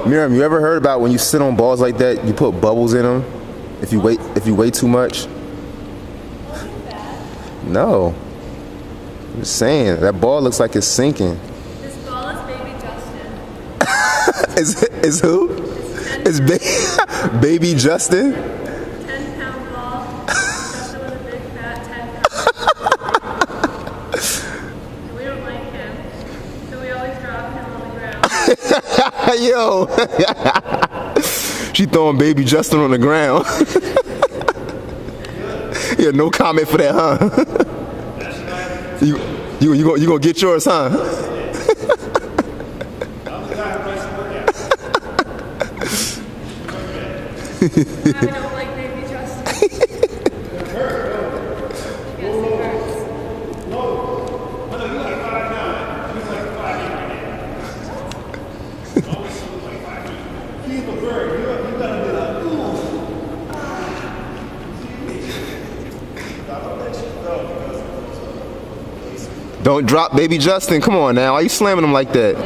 Miriam, you ever heard about when you sit on balls like that, you put bubbles in them if you wait too much? No. I'm just saying, that ball looks like it's sinking. This ball is Baby Justin. Is who? It's Baby Justin? 10-pound ball. Justin was a big fat 10 pound. We don't like him, so we always drop him on the ground. Yo! She throwing Baby Justin on the ground. Yeah, no comment for that, huh? You gonna get yours, huh? I don't like Baby Justin. Yes, it hurts. Don't drop Baby Justin. Come on now. Why you slamming him like that?